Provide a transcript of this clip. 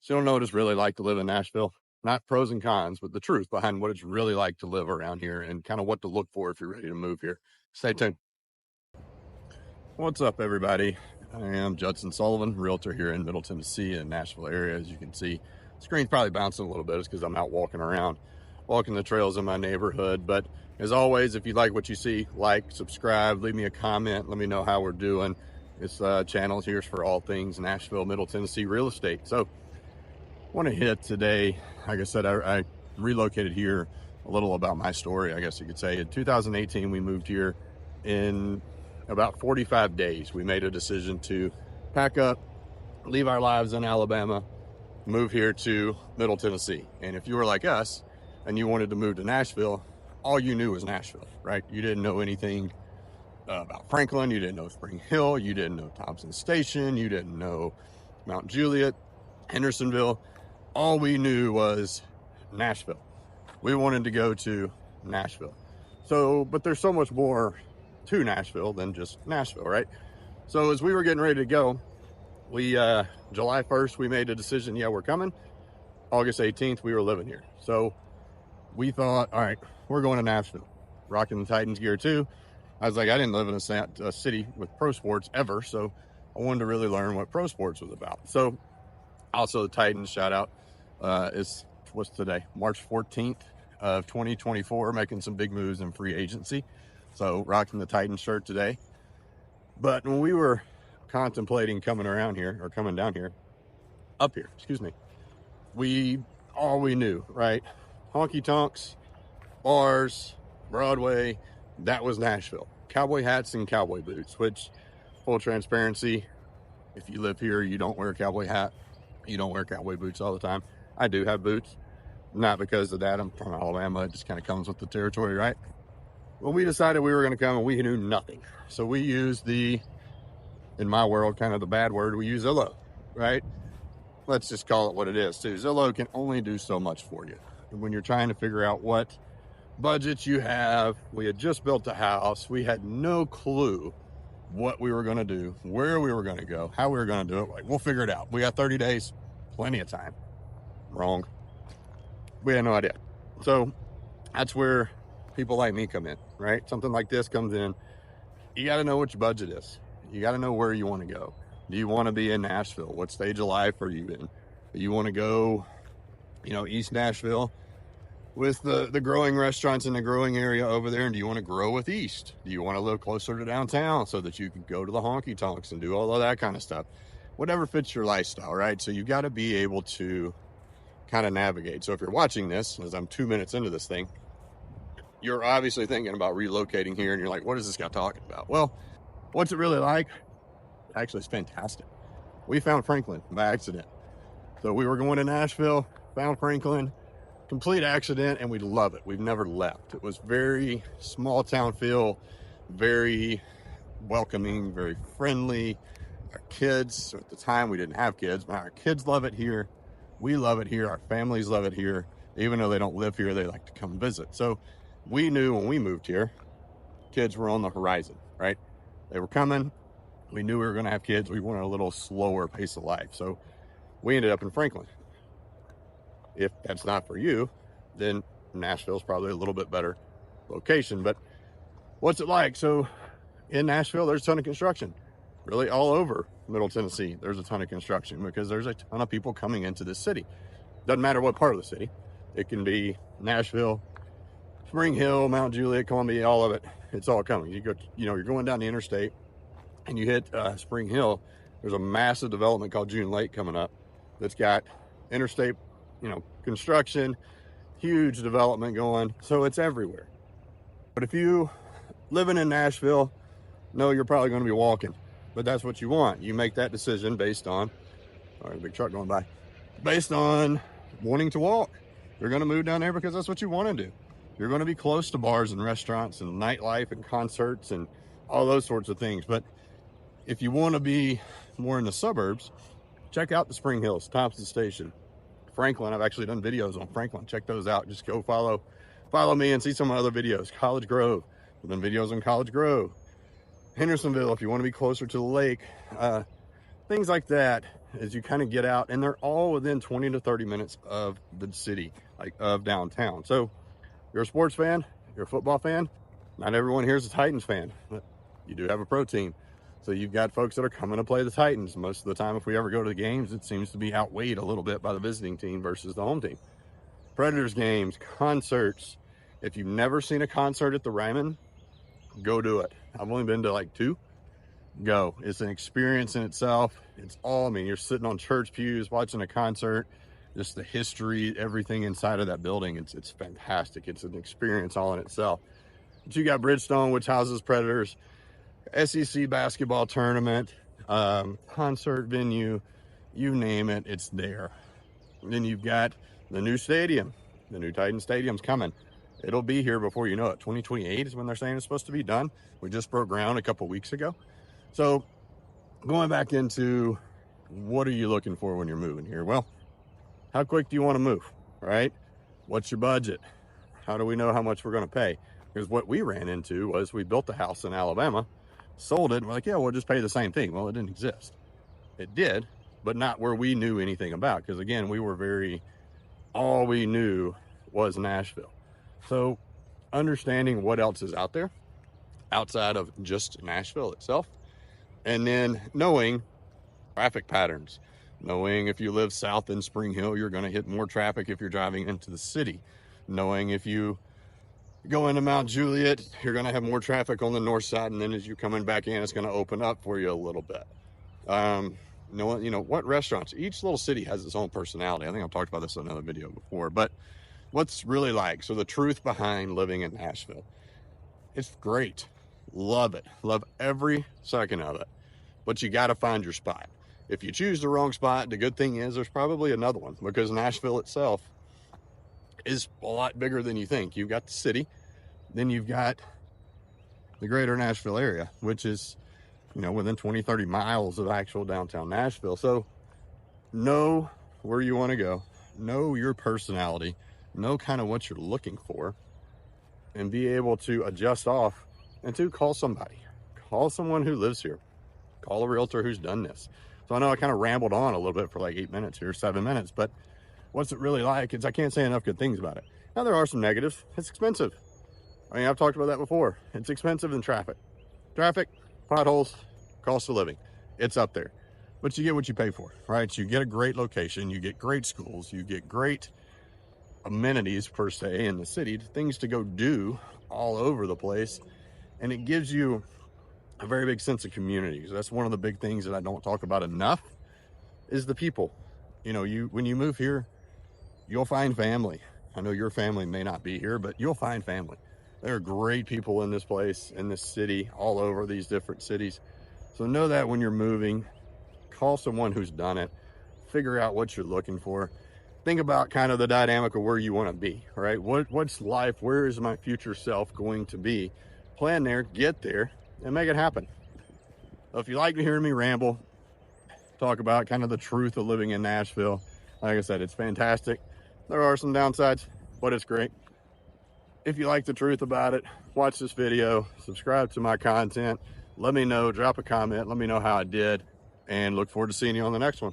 So you don't know what it's really like to live in Nashville. Not pros and cons, but the truth behind what it's really like to live around here and kind of what to look for if you're ready to move here. Stay tuned. What's up, everybody? I am Judson Sullivan, realtor here in Middle Tennessee and Nashville area. As you can see, screen's probably bouncing a little bit. It's because I'm out walking around, walking the trails in my neighborhood. But as always, if you like what you see, like, subscribe, leave me a comment, let me know how we're doing. This channel here is for all things Nashville, Middle Tennessee real estate. So I want to hit today, like I said, I relocated here. A little about my story, I guess you could say. In 2018, we moved here. In about 45 days, we made a decision to pack up, leave our lives in Alabama, move here to Middle Tennessee. And if you were like us and you wanted to move to Nashville, all you knew was Nashville, right? You didn't know anything about Franklin. You didn't know Spring Hill. You didn't know Thompson Station. You didn't know Mount Juliet, Hendersonville. All we knew was Nashville. We wanted to go to Nashville. So, but there's so much more to Nashville than just Nashville, right? So as we were getting ready to go, we, July 1st, we made a decision, yeah, we're coming. August 18th, we were living here. So we thought, all right, we're going to Nashville, rocking the Titans gear too. I was like, I didn't live in a city with pro sports ever, so I wanted to really learn what pro sports was about. So also the Titans, shout out, what's today? March 14th of 2024, making some big moves in free agency. So rocking the Titans shirt today. But when we were contemplating coming down here, excuse me, all we knew, right? Honky tonks, bars, Broadway, that was Nashville. Cowboy hats and cowboy boots, which, full transparency, if you live here, you don't wear a cowboy hat, you don't wear cowboy boots all the time. I do have boots, not because of that. I'm from Alabama. It just kind of comes with the territory, right? Well, we decided we were going to come and we knew nothing. So we used in my world, kind of the bad word, we use Zillow, right? Let's just call it what it is too. Zillow can only do so much for you. And when you're trying to figure out what budget you have, we had just built a house. We had no clue what we were going to do, where we were going to go, how we were going to do it. Like, we'll figure it out. We got 30 days, plenty of time. Wrong. We had no idea. So that's where people like me come in, right? Something like this comes in. You got to know what your budget is. You got to know where you want to go. Do you want to be in Nashville? What stage of life are you in? Do you want to go, East Nashville with the growing restaurants in the growing area over there? And do you want to grow with East? Do you want to live closer to downtown so that you can go to the honky tonks and do all of that kind of stuff? Whatever fits your lifestyle, right? So you got to be able to kind of navigate. So if you're watching this, as I'm 2 minutes into this thing, you're obviously thinking about relocating here and you're like, what is this guy talking about? Well, what's it really like? Actually, it's fantastic. We found Franklin by accident. So we were going to Nashville, found Franklin, complete accident, and we love it. We've never left. It was very small town feel, very welcoming, very friendly. Our kids, so at the time we didn't have kids, but our kids love it here. We love it here. Our families love it here. Even though they don't live here, they like to come visit. So we knew when we moved here, kids were on the horizon, right? They were coming. We knew we were going to have kids. We wanted a little slower pace of life. So we ended up in Franklin. If that's not for you, then Nashville's probably a little bit better location. But what's it like? So in Nashville, there's a ton of construction. Really all over Middle Tennessee, there's a ton of construction because there's a ton of people coming into this city. Doesn't matter what part of the city. It can be Nashville, Spring Hill, Mount Juliet, Columbia, all of it. It's all coming. You go, you're going down the interstate and you hit Spring Hill. There's a massive development called June Lake coming up that's got interstate, construction, huge development going. So it's everywhere. But if you living in Nashville, no, you're probably going to be walking, but that's what you want. You make that decision based on, all right, big truck going by, based on wanting to walk. You're going to move down there because that's what you want to do. You're going to be close to bars and restaurants and nightlife and concerts and all those sorts of things. But if you want to be more in the suburbs, check out the Spring Hills, Thompson Station, Franklin. I've actually done videos on Franklin. Check those out. Just go follow me and see some other videos. College Grove, I've done videos on College Grove. Hendersonville, if you want to be closer to the lake, things like that. is you kind of get out, and they're all within 20 to 30 minutes of the city, like of downtown. So you're a sports fan, you're a football fan. Not everyone here is a Titans fan, but you do have a pro team. So you've got folks that are coming to play the Titans. Most of the time, if we ever go to the games, it seems to be outweighed a little bit by the visiting team versus the home team. Predators games, concerts. If you've never seen a concert at the Ryman, go do it. I've only been to like 2. Go. It's an experience in itself. It's all, I mean, you're sitting on church pews watching a concert, just the history, everything inside of that building. It's fantastic. It's an experience all in itself. But you got Bridgestone, which houses Predators, SEC basketball tournament, concert venue, you name it, it's there. And then you've got the new stadium. The new Titan Stadium's coming. It'll be here before you know it. 2028 is when they're saying it's supposed to be done. We just broke ground a couple weeks ago. So going back into what are you looking for when you're moving here? Well, how quick do you want to move, right? What's your budget? How do we know how much we're going to pay? Because what we ran into was we built a house in Alabama, sold it, and we're like, yeah, we'll just pay the same thing. Well, it didn't exist. It did, but not where we knew anything about. Because again, we were all we knew was Nashville. So understanding what else is out there outside of just Nashville itself, and then knowing traffic patterns, knowing if you live south in Spring Hill, you're going to hit more traffic if you're driving into the city, knowing if you go into Mount Juliet, you're going to have more traffic on the north side, and then as you're coming back in, it's going to open up for you a little bit. You know what restaurants, each little city has its own personality. I think I've talked about this in another video before, but what's really like, so the truth behind living in Nashville, it's great. Love it. Love every second of it. But you got to find your spot. If you choose the wrong spot, the good thing is there's probably another one, because Nashville itself is a lot bigger than you think. You've got the city, then you've got the greater Nashville area, which is, you know, within 20, 30 miles of actual downtown Nashville. So know where you want to go, know your personality, know kind of what you're looking for, and be able to adjust off. And to call somebody, call someone who lives here, call a realtor who's done this. So I know I kind of rambled on a little bit for like 8 minutes here, 7 minutes, but what's it really like is I can't say enough good things about it. Now there are some negatives. It's expensive. I mean, I've talked about that before. It's expensive in traffic, potholes, cost of living. It's up there, but you get what you pay for, right? You get a great location, you get great schools, you get great amenities per se in the city, things to go do all over the place. And it gives you a very big sense of community. So that's one of the big things that I don't talk about enough is the people. You know, when you move here, you'll find family. I know your family may not be here, but you'll find family. There are great people in this place, in this city, all over these different cities. So know that when you're moving, call someone who's done it, figure out what you're looking for. Think about kind of the dynamic of where you want to be, right? What's life? Where is my future self going to be? Plan there, get there, and make it happen. So if you like to hear me ramble, talk about kind of the truth of living in Nashville, like I said, it's fantastic. There are some downsides, but it's great. If you like the truth about it, watch this video, subscribe to my content, let me know, drop a comment, let me know how I did, and look forward to seeing you on the next one.